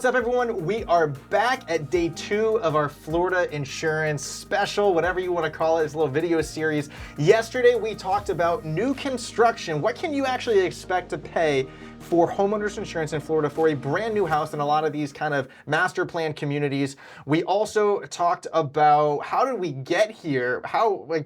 What's up, everyone? We are back at day 2 of our Florida insurance special, whatever you want to call it. It's a little video series. Yesterday, we talked about new construction. What can you actually expect to pay for homeowners insurance in Florida for a brand new house in a lot of these kind of master plan communities? We also talked about how did we get here?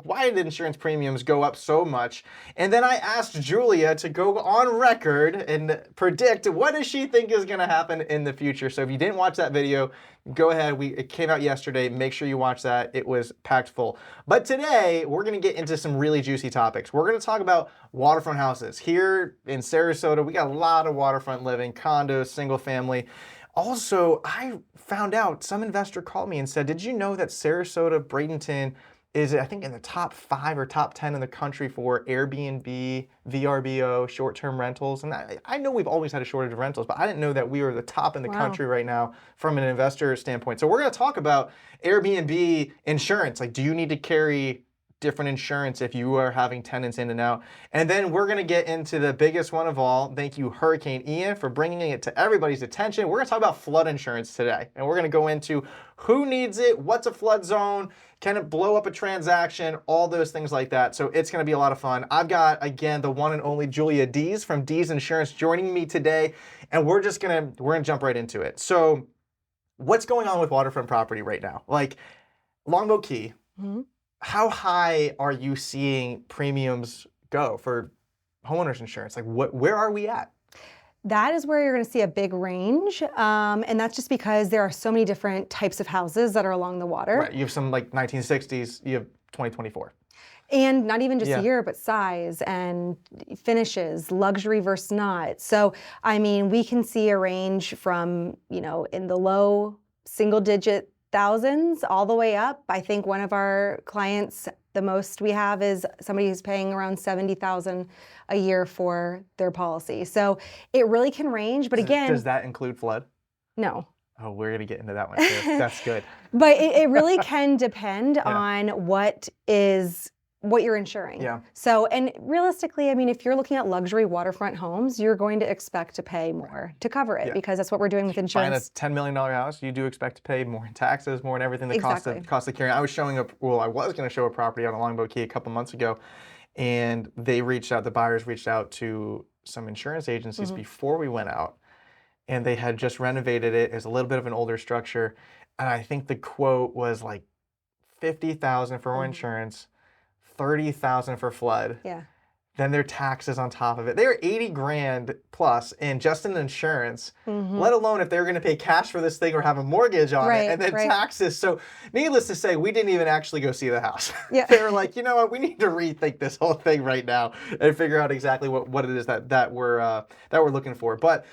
Why did insurance premiums go up so much? And then I asked Julia to go on record and predict what does she think is going to happen in the future. So if you didn't watch that video, go ahead. It came out yesterday. Make sure you watch that. It was packed full. But today, we're going to get into some really juicy topics. We're going to talk about waterfront houses. Here in Sarasota, we got a lot of waterfront living, condos, single family. Also, I found out some investor called me and said, did you know that Sarasota, Bradenton is, I think, in the top 5 or top 10 in the country for Airbnb, VRBO, short-term rentals? And I know we've always had a shortage of rentals, but I didn't know that we were the top in the country right now from an investor standpoint. So we're going to talk about Airbnb insurance. Like, do you need to carry different insurance if you are having tenants in and out? And then we're going to get into the biggest one of all. Thank you, Hurricane Ian, for bringing it to everybody's attention. We're going to talk about flood insurance today. And we're going to go into who needs it, what's a flood zone, can it blow up a transaction, all those things like that. So it's going to be a lot of fun. I've got, again, the one and only Julia Dees from Dees Insurance joining me today. And we're going to jump right into it. So what's going on with Waterfront Property right now? Like Longboat Key, how high are you seeing premiums go for homeowners insurance? Like where are we at? That is where you're going to see a big range, and that's just because there are so many different types of houses that are along the water. Right, you have some like 1960s, you have 2024. And not even just a year, but size and finishes, luxury versus not. So, I mean, we can see a range from, in the low single-digit thousands all the way up. I think one of our clients, the most we have is somebody who's paying around $70,000 a year for their policy. So it really can range, but again— Does that include flood? No. Oh, we're gonna get into that one too. That's good. But it really can depend on what you're insuring. Yeah. So, and realistically, I mean, if you're looking at luxury waterfront homes, you're going to expect to pay more to cover it because that's what we're doing with insurance. Buying a $10 million house, you do expect to pay more in taxes, more in everything, the cost of carrying. I was going to show a property on a Longboat Key a couple months ago, and the buyers reached out to some insurance agencies before we went out, and they had just renovated it. It's a little bit of an older structure, and I think the quote was like $50,000 for insurance, $30,000 for flood. Yeah. Then their taxes on top of it. They're $80,000 plus in just in insurance, let alone if they're going to pay cash for this thing or have a mortgage on it, and then taxes. So needless to say, we didn't even actually go see the house. Yeah. They were like, you know what, we need to rethink this whole thing right now and figure out exactly what it is that we're looking for. But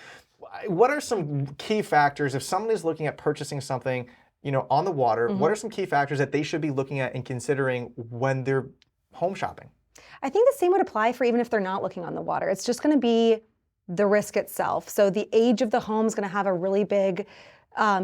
what are some key factors if someone is looking at purchasing something, on the water? What are some key factors that they should be looking at and considering when they're home shopping? I think the same would apply for even if they're not looking on the water. It's just going to be the risk itself. So the age of the home is going to have a really big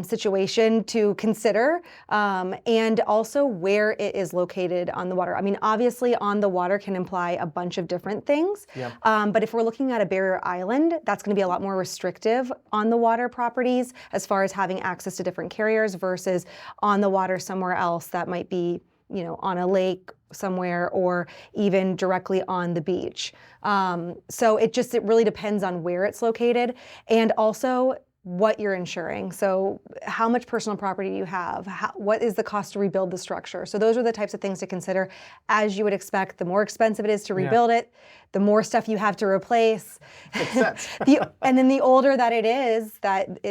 situation to consider, and also where it is located on the water. I mean, obviously on the water can imply a bunch of different things, but if we're looking at a barrier island, that's going to be a lot more restrictive on the water properties as far as having access to different carriers versus on the water somewhere else that might be, on a lake somewhere or even directly on the beach. So it really depends on where it's located and also what you're insuring. So how much personal property do you have? What is the cost to rebuild the structure? So those are the types of things to consider. As you would expect, the more expensive it is to rebuild it, the more stuff you have to replace. And then the older that it is,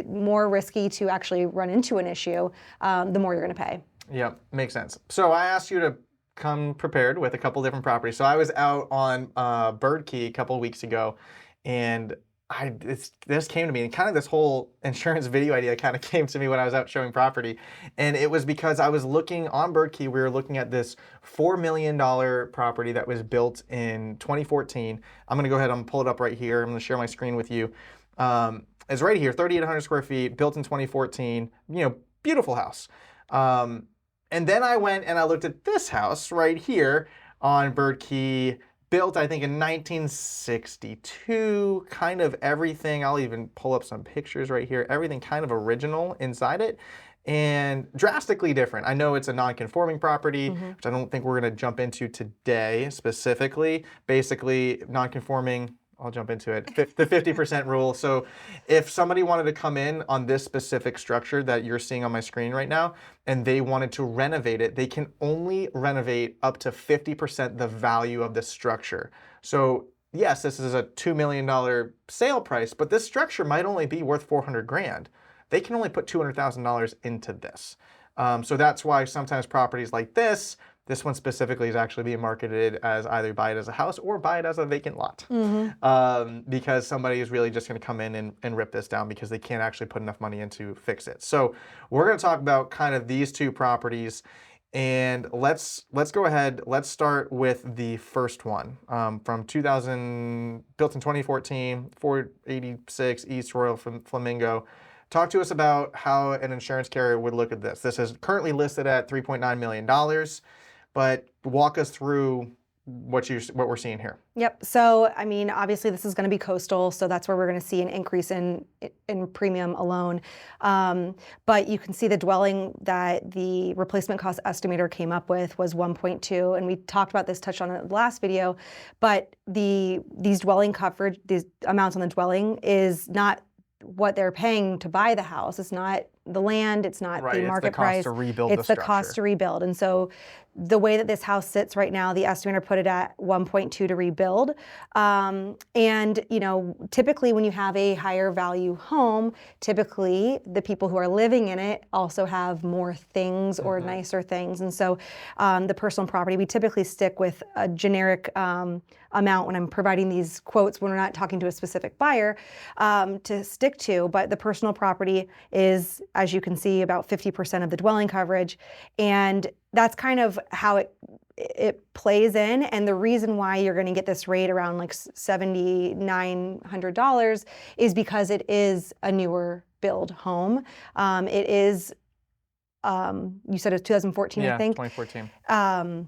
more risky to actually run into an issue, the more you're going to pay. Yep, makes sense. So I asked you to come prepared with a couple different properties. So I was out on Bird Key a couple of weeks ago, and this came to me, and kind of this whole insurance video idea kind of came to me when I was out showing property. And it was because I was looking on Bird Key, we were looking at this $4 million property that was built in 2014. I'm going to go ahead and pull it up right here. I'm going to share my screen with you. It's right here, 3,800 square feet, built in 2014, beautiful house. And then I went and I looked at this house right here on Bird Key, built, I think, in 1962, kind of everything. I'll even pull up some pictures right here. Everything kind of original inside it and drastically different. I know it's a non-conforming property, which I don't think we're going to jump into today specifically. Basically, non-conforming, I'll jump into it, the 50% rule. So if somebody wanted to come in on this specific structure that you're seeing on my screen right now, and they wanted to renovate it, they can only renovate up to 50% the value of the structure. So yes, this is a $2 million sale price, but this structure might only be worth 400 grand. They can only put $200,000 into this. So that's why sometimes properties like this one specifically is actually being marketed as either buy it as a house or buy it as a vacant lot. Because somebody is really just gonna come in and rip this down because they can't actually put enough money in to fix it. So we're gonna talk about kind of these two properties, and let's go ahead, let's start with the first one from 2000, built in 2014, 486 East Royal Flamingo. Talk to us about how an insurance carrier would look at this. This is currently listed at $3.9 million, but walk us through what we're seeing here. Yep. So, I mean, obviously this is going to be coastal, so that's where we're going to see an increase in premium alone. But you can see the dwelling that the replacement cost estimator came up with was 1.2, and we talked about this, touched on it in the last video. But these dwelling coverage, these amounts on the dwelling is not what they're paying to buy the house. It's not the land, it's not the market price. It's the cost to rebuild it's the cost to rebuild. And so the way that this house sits right now, the estimator put it at 1.2 to rebuild. And you know, typically when you have a higher value home, typically the people who are living in it also have more things or nicer things. And so the personal property, we typically stick with a generic amount when I'm providing these quotes when we're not talking to a specific buyer to stick to. But the personal property is, as you can see, about 50% of the dwelling coverage. And that's kind of how it plays in. And the reason why you're going to get this rate around like $7,900 is because it is a newer build home. It is, you said it's 2014, I think? Yeah, 2014.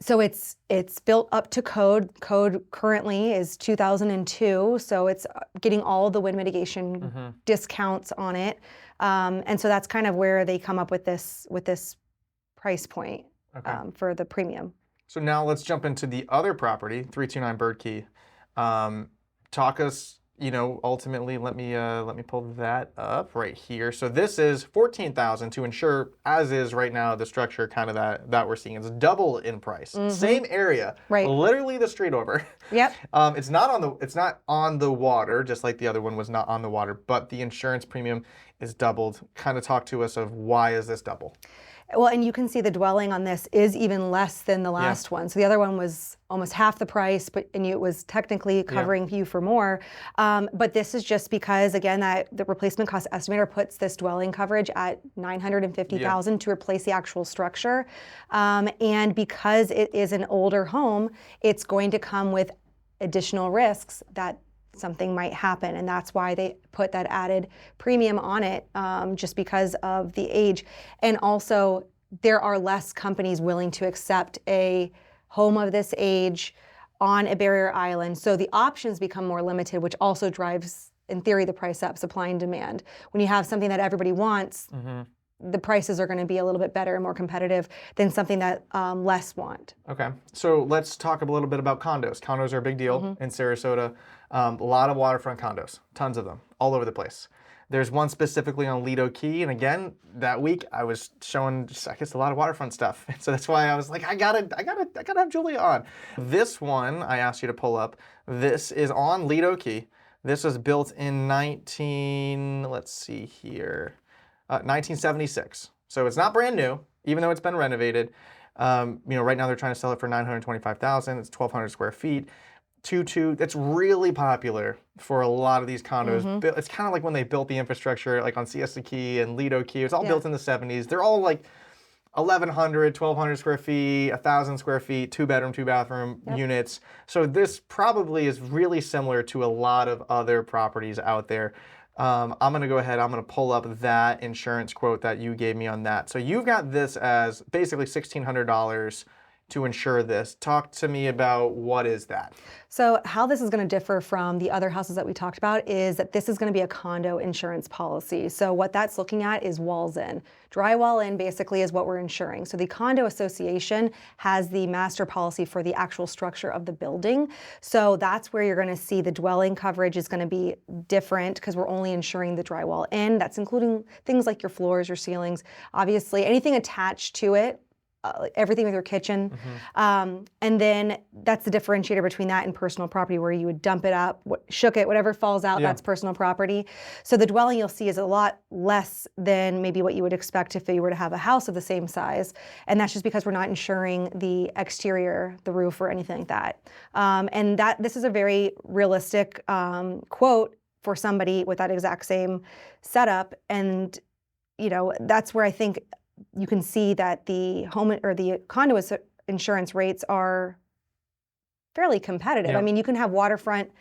So it's built up to code. Code currently is 2002, so it's getting all the wind mitigation discounts on it. And so that's kind of where they come up with this price point for the premium. So now let's jump into the other property, 329 Bird Key. Talk us, you know, ultimately, let me pull that up right here. So this is $14,000 to insure, as is right now the structure kind of that we're seeing. It's double in price. Same area, literally the street over. Yep. It's not on the water, just like the other one was not on the water, but the insurance premium is doubled. Kind of talk to us of why is this double? Well, and you can see the dwelling on this is even less than the last one. So the other one was almost half the price, and it was technically covering you for more. But this is just because, again, that the replacement cost estimator puts this dwelling coverage at $950,000 to replace the actual structure. And because it is an older home, it's going to come with additional risks that something might happen, and that's why they put that added premium on it, just because of the age. And also, there are less companies willing to accept a home of this age on a barrier island, so the options become more limited, which also drives, in theory, the price up, supply and demand. When you have something that everybody wants, the prices are going to be a little bit better and more competitive than something that less want. Okay, so let's talk a little bit about condos. Condos are a big deal in Sarasota. A lot of waterfront condos, tons of them, all over the place. There's one specifically on Lido Key, and again, that week I was showing just, I guess, a lot of waterfront stuff. So that's why I was like, I gotta have Julia on. This one I asked you to pull up. This is on Lido Key. This was built in 1976. So it's not brand new, even though it's been renovated. You know, right now they're trying to sell it for $925,000. It's 1,200 square feet. It's really popular for a lot of these condos. It's kind of like when they built the infrastructure, like on Siesta Key and Lido Key. It's all built in the 70s. They're all like 1,100, 1,200 square feet, 1,000 square feet, 2-bedroom, 2-bathroom units. So this probably is really similar to a lot of other properties out there. I'm going to go ahead, I'm going to pull up that insurance quote that you gave me on that. So you've got this as basically $1,600 to insure this. Talk to me about what is that? So how this is going to differ from the other houses that we talked about is that this is going to be a condo insurance policy. So what that's looking at is walls in. Drywall in basically is what we're insuring. So the condo association has the master policy for the actual structure of the building. So that's where you're going to see the dwelling coverage is going to be different because we're only insuring the drywall in. That's including things like your floors, your ceilings, obviously anything attached to it. Everything with your kitchen. And then that's the differentiator between that and personal property where you would dump it up, shook it, whatever falls out, that's personal property. So the dwelling you'll see is a lot less than maybe what you would expect if you were to have a house of the same size. And that's just because we're not insuring the exterior, the roof or anything like that. And this is a very realistic quote for somebody with that exact same setup. And that's where I think you can see that the home or the condo insurance rates are fairly competitive. Yeah. I mean, you can have waterfront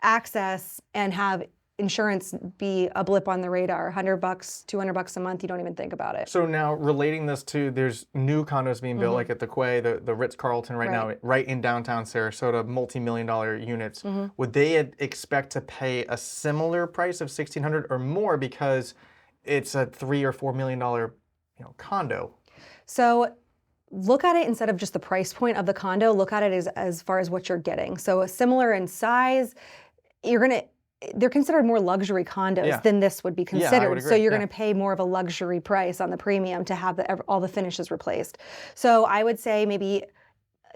access and have insurance be a blip on the radar, $100, $200 a month, you don't even think about it. So now relating this to, there's new condos being built like at the Quay, the Ritz-Carlton right now, right in downtown Sarasota, multi-million-dollar units. Would they expect to pay a similar price of $1,600 or more because it's a $3 or $4 million condo? So look at it instead of just the price point of the condo, look at it as far as what you're getting. So similar in size, they're considered more luxury condos than this would be considered. I would agree. So you're going to pay more of a luxury price on the premium to have all the finishes replaced. So I would say maybe,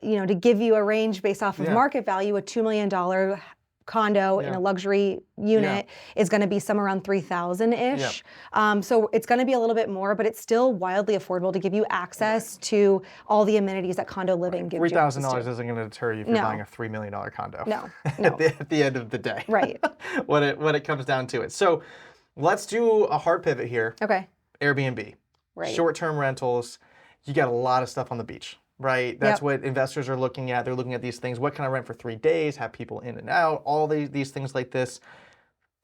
to give you a range based off of market value, a $2 million condo in a luxury unit is going to be somewhere around $3,000-ish. So it's going to be a little bit more, but it's still wildly affordable to give you access to all the amenities that condo living gives you. $3,000 isn't going to deter you if you're buying a $3 million condo. No. At the end of the day. Right. when it comes down to it. So let's do a hard pivot here. Okay. Airbnb. Right. Short-term rentals. You got a lot of stuff on the beach. Right, that's what investors are looking at. They're looking at these things. What can I rent for 3 days? Have people in and out? All these things like this.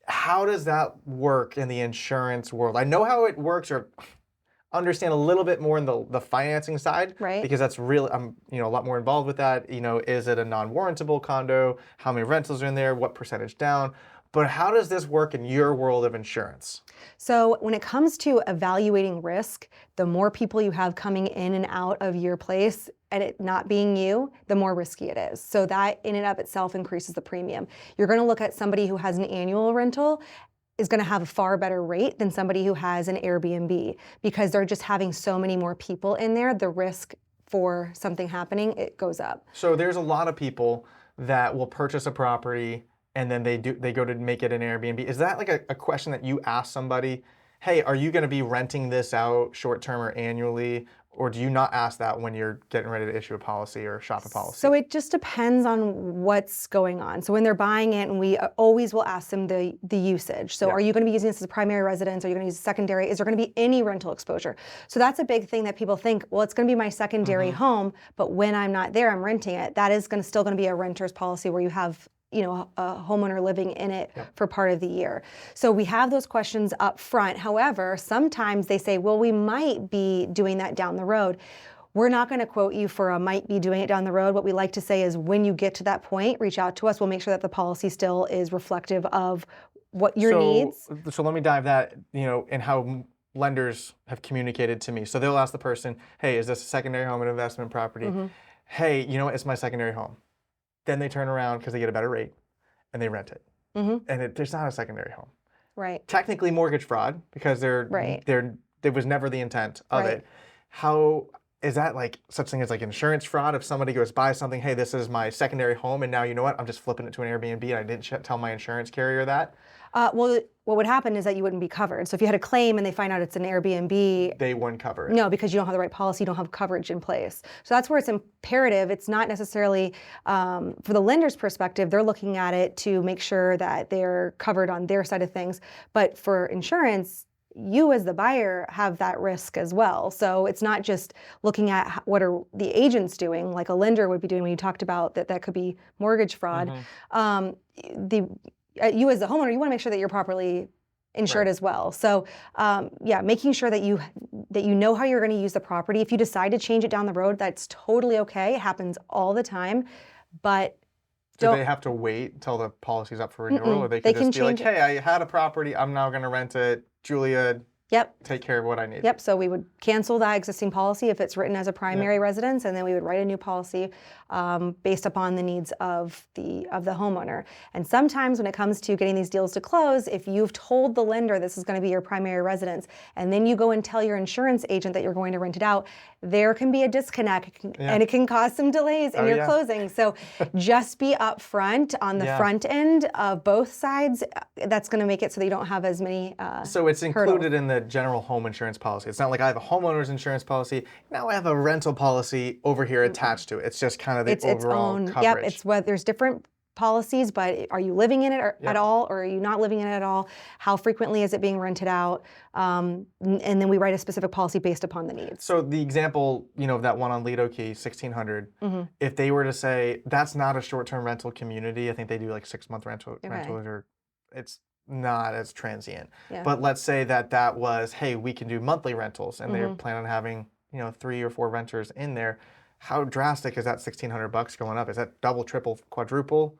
How does that work in the insurance world? I know how it works, or understand a little bit more in the financing side, right? Because that's really I'm a lot more involved with that. Is it a non-warrantable condo? How many rentals are in there? What percentage down? But how does this work in your world of insurance? So when it comes to evaluating risk, the more people you have coming in and out of your place and it not being you, the more risky it is. So that in and of itself increases the premium. You're going to look at somebody who has an annual rental is going to have a far better rate than somebody who has an Airbnb because they're just having so many more people in there. The risk for something happening, it goes up. So there's a lot of people that will purchase a property and then they go to make it an Airbnb. Is that like a question that you ask somebody, hey, are you going to be renting this out short-term or annually? Or do you not ask that when you're getting ready to issue a policy or shop a policy? So it just depends on what's going on. So when they're buying it, and we always will ask them the usage. So are you going to be using this as a primary residence? Are you going to use secondary? Is there going to be any rental exposure? So that's a big thing that people think, well, it's going to be my secondary home, but when I'm not there, I'm renting it. That is still going to be a renter's policy where you have a homeowner living in it for part of the year. So we have those questions up front. However, sometimes they say, well, we might be doing that down the road. We're not going to quote you for a might be doing it down the road. What we like to say is when you get to that point, reach out to us. We'll make sure that the policy still is reflective of what your needs. So let me dive that, and how lenders have communicated to me. So they'll ask the person, hey, is this a secondary home, an investment property? Hey, it's my secondary home. Then they turn around because they get a better rate and they rent it. And there's not a secondary home. Right. Technically mortgage fraud because there was never the intent of it. How is that like such thing as like insurance fraud? If somebody goes buy something, hey, this is my secondary home and now you know what? I'm just flipping it to an Airbnb and I didn't tell my insurance carrier that. Well, what would happen is that you wouldn't be covered. So if you had a claim and they find out it's an Airbnb, they wouldn't cover it. No, because you don't have the right policy, you don't have coverage in place. So that's where it's imperative. It's not necessarily, for the lender's perspective, they're looking at it to make sure that they're covered on their side of things. But for insurance, you as the buyer have that risk as well. So it's not just looking at what are the agents doing, like a lender would be doing when you talked about that could be mortgage fraud. You as the homeowner, you want to make sure that you're properly insured Right. as well. So yeah, making sure that you know how you're going to use the property. If you decide to change it down the road, that's totally okay. It happens all the time, but Do don't. they have to wait until the policy's up for renewal, or they They could can just be like, change it. hey, I had a property, I'm now going to rent it. Julia, Yep. take care of what I need. Yep. So we would cancel that existing policy if it's written as a primary residence, and then we would write a new policy based upon the needs of the homeowner. And sometimes when it comes to getting these deals to close, if you've told the lender this is going to be your primary residence, and then you go and tell your insurance agent that you're going to rent it out, there can be a disconnect, and it can cause some delays in your closing. So just be upfront on the front end of both sides. That's going to make it so that you don't have as many So it's included hurdles. in the general home insurance policy. It's not like I have a homeowner's insurance policy, now I have a rental policy over here attached to it. It's just kind of the It's its overall own. coverage. Yep. It's what there's different policies, but are you living in it at all, or are you not living in it at all? How frequently is it being rented out? And then we write a specific policy based upon the needs. So the example, of that one on Lido Key, 1600, if they were to say that's not a short-term rental community, I think they do like 6-month rentals, or it's not as transient. Yeah. But let's say that was, hey, we can do monthly rentals, and they're planning on having 3 or 4 renters in there. How drastic is that $1,600 going up? Is that double, triple, quadruple?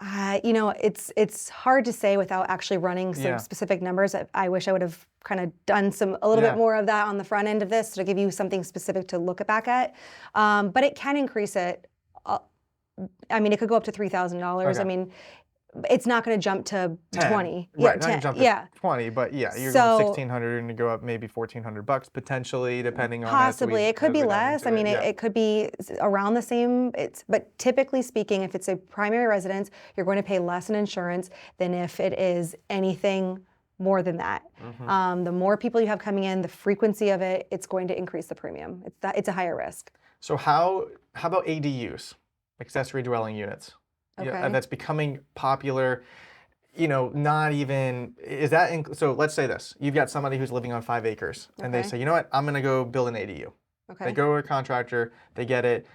It's hard to say without actually running some specific numbers. I wish I would have kind of done a little bit more of that on the front end of this to give you something specific to look back at. But it can increase it. It could go up to $3,000. Okay. I mean, it's not going to jump to 10. 20. Right, Yeah, not 10. gonna jump to 20, but you're So, going 1,600 and to go up maybe $1,400 potentially, depending on possibly. It could be less. It could be around the same. But typically speaking, if it's a primary residence, you're going to pay less in insurance than if it is anything more than that. The more people you have coming in, the frequency of it, it's going to increase the premium. It's a higher risk. So how about ADUs, accessory dwelling units? Okay. That's becoming popular. Not even, so let's say this. You've got somebody who's living on 5 acres, and they say, you know what, I'm going to go build an ADU. Okay. They go to a contractor, they get it.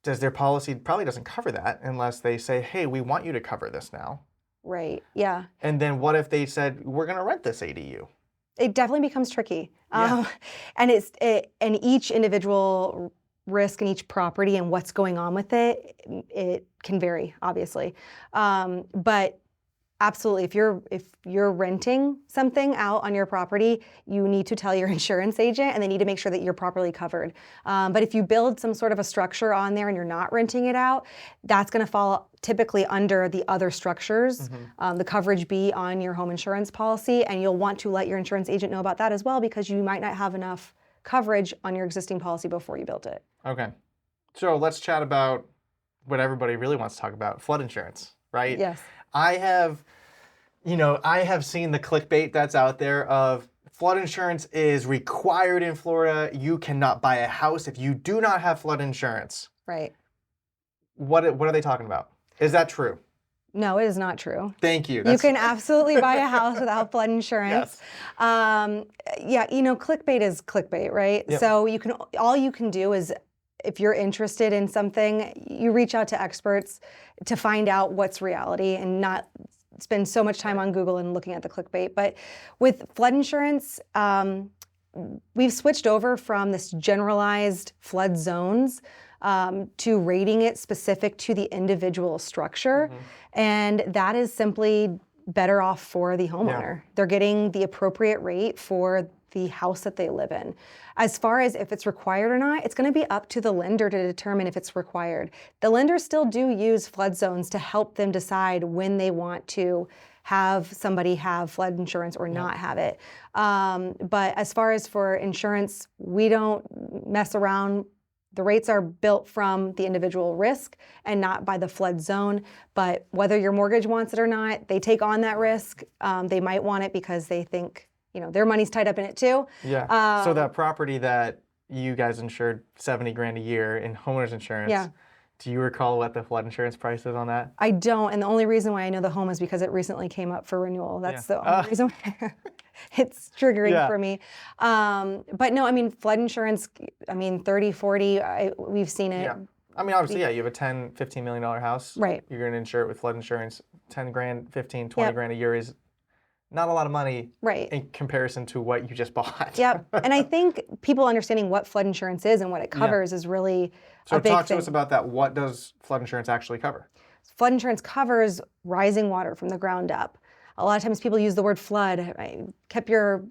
Does their policy probably doesn't cover that unless they say, hey, we want you to cover this now. Right, yeah. And then what if they said, we're going to rent this ADU? It definitely becomes tricky. Yeah. And each individual risk in each property and what's going on with it, it can vary, obviously. But absolutely, if you're renting something out on your property, you need to tell your insurance agent, and they need to make sure that you're properly covered. But if you build some sort of a structure on there and you're not renting it out, that's going to fall typically under the other structures, the coverage be on your home insurance policy, and you'll want to let your insurance agent know about that as well, because you might not have enough coverage on your existing policy before you built it. Okay. So let's chat about what everybody really wants to talk about, flood insurance, right? Yes. I have seen the clickbait that's out there of flood insurance is required in Florida. You cannot buy a house if you do not have flood insurance. Right. What are they talking about? Is that true? No, it is not true. Thank you. You can absolutely buy a house without flood insurance. Yes. Clickbait is clickbait, right? Yep. So all you can do is, if you're interested in something, you reach out to experts to find out what's reality and not spend so much time on Google and looking at the clickbait. But with flood insurance, we've switched over from this generalized flood zones to rating it specific to the individual structure. And that is simply better off for the homeowner. They're getting the appropriate rate for the house that they live in. As far as if it's required or not, it's going to be up to the lender to determine if it's required. The lenders still do use flood zones to help them decide when they want to have somebody have flood insurance or not have it. But as far as for insurance, we don't mess around. The rates are built from the individual risk and not by the flood zone. But whether your mortgage wants it or not, they take on that risk. They might want it because they think their money's tied up in it too. Yeah. So that property that you guys insured $70,000 a year in homeowners insurance. Do you recall what the flood insurance price is on that? I don't, and the only reason why I know the home is because it recently came up for renewal. That's the only reason why it's triggering for me. But no, flood insurance, 30, 40, we've seen it. Yeah. Obviously, you have a $10, $15 million house. Right. You're going to insure it with flood insurance. $10,000, $15, $20 grand a year is not a lot of money Right. in comparison to what you just bought. Yep. And I think people understanding what flood insurance is and what it covers is really So a big talk thing. to us about that. What does flood insurance actually cover? Flood insurance covers rising water from the ground up. A lot of times people use the word flood. Right? Kept your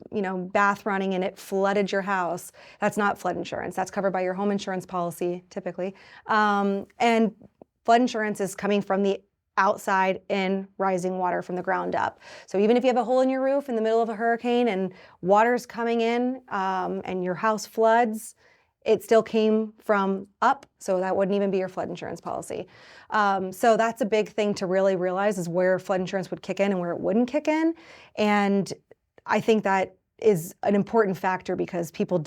bath running and it flooded your house. That's not flood insurance. That's covered by your home insurance policy typically. And flood insurance is coming from the outside in rising water from the ground up. So even if you have a hole in your roof in the middle of a hurricane and water's coming in and your house floods, it still came from up, so that wouldn't even be your flood insurance policy. So that's a big thing to really realize is where flood insurance would kick in and where it wouldn't kick in. And I think that is an important factor because people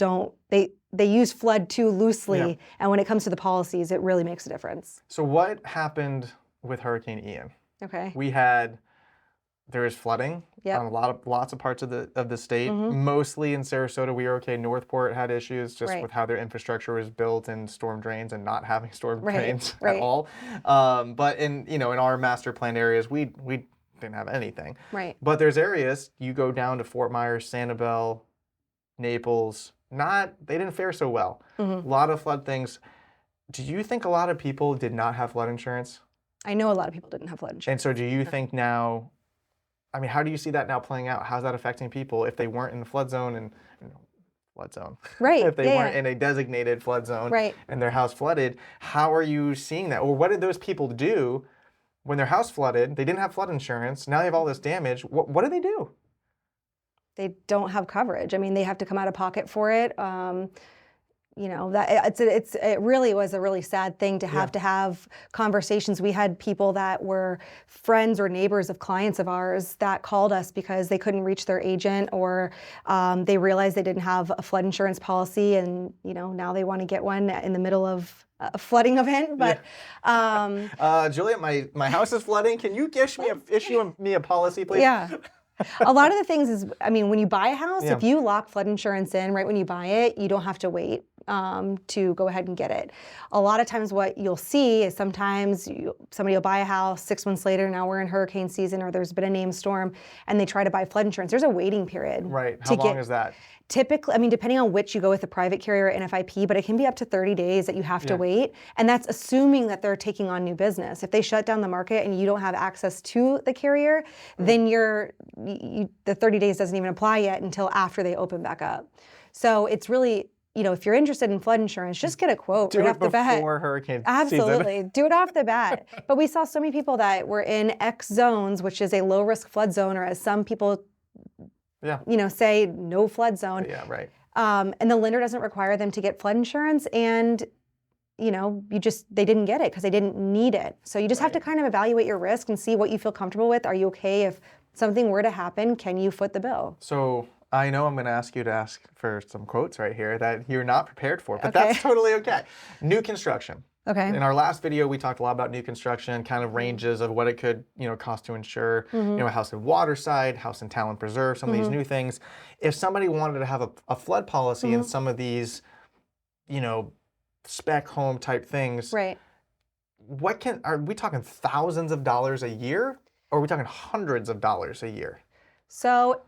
they use flood too loosely, and when it comes to the policies, it really makes a difference. So what happened with Hurricane Ian? Okay. There was flooding on lots of parts of the state. Mostly in Sarasota, we were okay. Northport had issues just with how their infrastructure was built and storm drains and not having storm drains at all. But in our master plan areas, we didn't have anything. Right. But there's areas you go down to Fort Myers, Sanibel, Naples. They didn't fare so well. A lot of flood things. Do you think a lot of people did not have flood insurance? I know a lot of people didn't have flood insurance. And so do you think now? I mean, how do you see that now playing out? How's that affecting people if they weren't in the flood zone and Right. if they weren't in a designated flood zone and their house flooded? How are you seeing that? Or what did those people do when their house flooded? They didn't have flood insurance. Now they have all this damage. What do they do? They don't have coverage. I mean, they have to come out of pocket for it. It really was a really sad thing to have conversations. We had people that were friends or neighbors of clients of ours that called us because they couldn't reach their agent or they realized they didn't have a flood insurance policy, and now they want to get one in the middle of a flooding event. But Julia, my house is flooding. Can you issue me a policy, please? Yeah. A lot of the things is, when you buy a house, if you lock flood insurance in right when you buy it, you don't have to wait to go ahead and get it. A lot of times what you'll see is sometimes somebody will buy a house 6 months later, now we're in hurricane season or there's been a named storm, and they try to buy flood insurance. There's a waiting period. Right. How long is that? Typically, depending on which you go with, the private carrier or NFIP, but it can be up to 30 days that you have to wait. And that's assuming that they're taking on new business. If they shut down the market and you don't have access to the carrier, then the 30 days doesn't even apply yet until after they open back up. So it's really, if you're interested in flood insurance, just get a quote right off the bat. Before hurricane Absolutely. season. Do it off the bat. But we saw so many people that were in X zones, which is a low risk flood zone, or as some people say, no flood zone. Yeah, right. And the lender doesn't require them to get flood insurance, and they didn't get it because they didn't need it. So you just have to kind of evaluate your risk and see what you feel comfortable with. Are you okay if something were to happen? Can you foot the bill? So I know I'm going to ask you to ask for some quotes right here that you're not prepared for, but that's totally okay. New construction. Okay. In our last video, we talked a lot about new construction, kind of ranges of what it could, cost to insure, a house in Waterside, house in Talon Preserve, some of these new things. If somebody wanted to have a flood policy in some of these, spec home type things, right? Are we talking thousands of dollars a year, or are we talking hundreds of dollars a year? So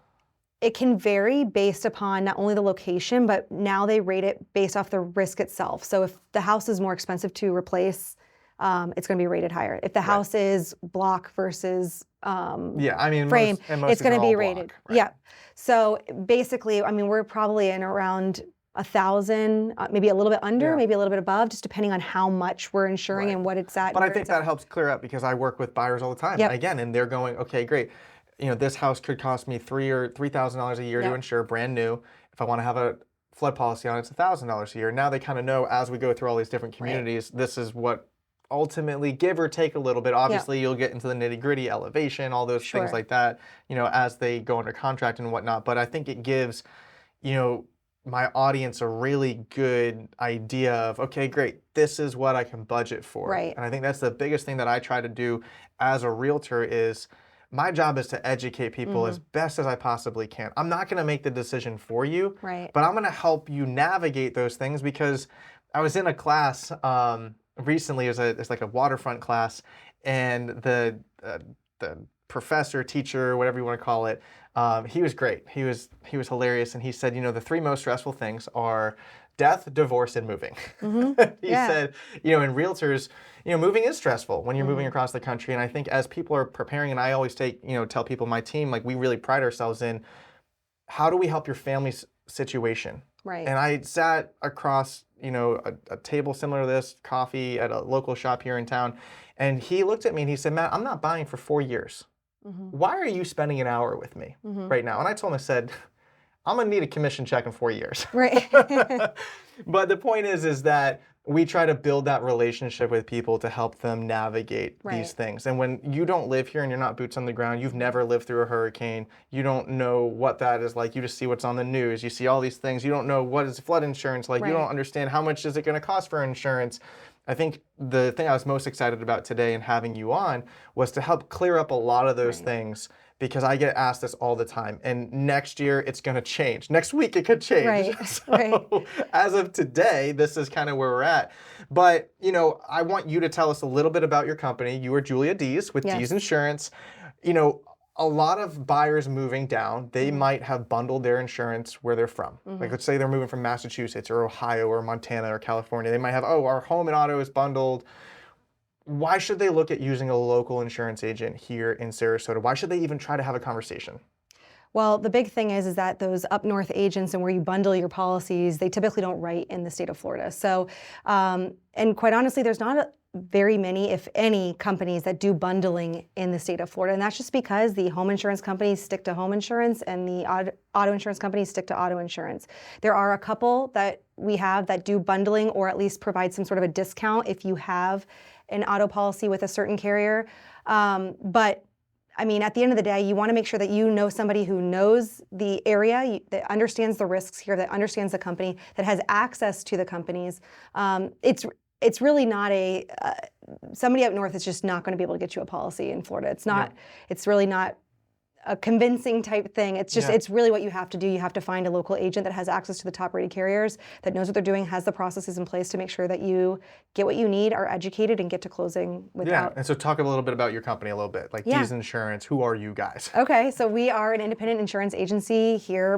it can vary based upon not only the location, but now they rate it based off the risk itself. So if the house is more expensive to replace, it's going to be rated higher. If the house is block versus frame, it's going to be rated. Right. Yeah. So basically, we're probably in around 1,000, maybe a little bit under, maybe a little bit above, just depending on how much we're insuring and what it's at. But I think that helps clear up because I work with buyers all the time. Again, and they're going, okay, great. This house could cost me $3,000 a year to insure, brand new. If I want to have a flood policy on it, it's $1,000 a year. Now they kind of know as we go through all these different communities, this is what ultimately, give or take a little bit. Obviously, you'll get into the nitty gritty, elevation, all those things like that, as they go under contract and whatnot. But I think it gives, my audience a really good idea of, okay, great, this is what I can budget for. Right. And I think that's the biggest thing that I try to do as a realtor is, my job is to educate people as best as I possibly can. I'm not going to make the decision for you, but I'm going to help you navigate those things because I was in a class recently. It's like a waterfront class, and the professor, teacher, whatever you want to call it. He was great. He was hilarious, and he said, the three most stressful things are death, divorce, and moving. He said, in realtors, moving is stressful when you're moving across the country. And I think as people are preparing, and I always tell people, my team, like, we really pride ourselves in, how do we help your family's situation? Right. And I sat across, a table similar to this, coffee at a local shop here in town. And he looked at me and he said, Matt, I'm not buying for 4 years. Why are you spending an hour with me right now? And I told him, I said, I'm gonna need a commission check in 4 years. Right. But the point is that we try to build that relationship with people to help them navigate these things. And when you don't live here and you're not boots on the ground, you've never lived through a hurricane, you don't know what that is like. You just see what's on the news. You see all these things. You don't know what is flood insurance like. You don't understand how much is it gonna cost for insurance. I think the thing I was most excited about today and having you on was to help clear up a lot of those things, because I get asked this all the time. And next year, it's going to change. Next week, it could change. Right. So as of today, this is kind of where we're at. But, I want you to tell us a little bit about your company. You are Julia Dees with Dees Insurance. A lot of buyers moving down, they might have bundled their insurance where they're from. Like, let's say they're moving from Massachusetts or Ohio or Montana or California. They might have, our home and auto is bundled. Why should they look at using a local insurance agent here in Sarasota? Why should they even try to have a conversation? Well, the big thing is that those up north agents and where you bundle your policies, they typically don't write in the state of Florida. So, and quite honestly, there's not very many, if any, companies that do bundling in the state of Florida. And that's just because the home insurance companies stick to home insurance and the auto insurance companies stick to auto insurance. There are a couple that we have that do bundling, or at least provide some sort of a discount if you have an auto policy with a certain carrier. But I mean, at the end of the day, you want to make sure that you know somebody who knows the area, that understands the risks here, that understands the company, that has access to the companies. It's really not somebody up north is just not going to be able to get you a policy in Florida. It's not. It's really not a convincing type thing. It's just, it's really what you have to do. You have to find a local agent that has access to the top rated carriers, that knows what they're doing, has the processes in place to make sure that you get what you need, are educated, and get to closing without. And so talk a little bit about your company a little bit, like Dees Insurance. Who are you guys? Okay, so we are an independent insurance agency here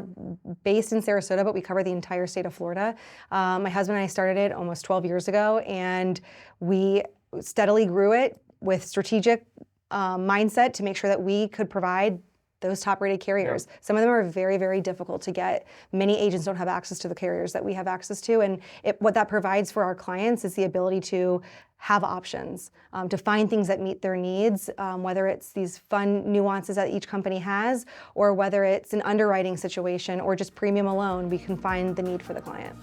based in Sarasota, but we cover the entire state of Florida. My husband and I started it almost 12 years ago, and we steadily grew it with strategic mindset to make sure that we could provide those top-rated carriers. Some of them are very, very difficult to get. Many agents don't have access to the carriers that we have access to, and what that provides for our clients is the ability to have options, to find things that meet their needs, whether it's these fun nuances that each company has, or whether it's an underwriting situation or just premium alone, we can find the need for the client.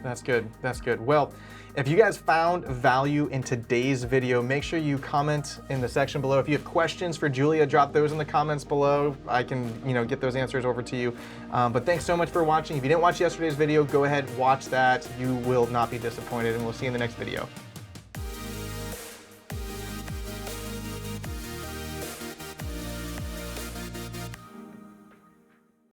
That's good. That's good. Well, if you guys found value in today's video, make sure you comment in the section below. If you have questions for Julia, drop those in the comments below. I can, get those answers over to you. But thanks so much for watching. If you didn't watch yesterday's video, go ahead, watch that. You will not be disappointed, and we'll see you in the next video.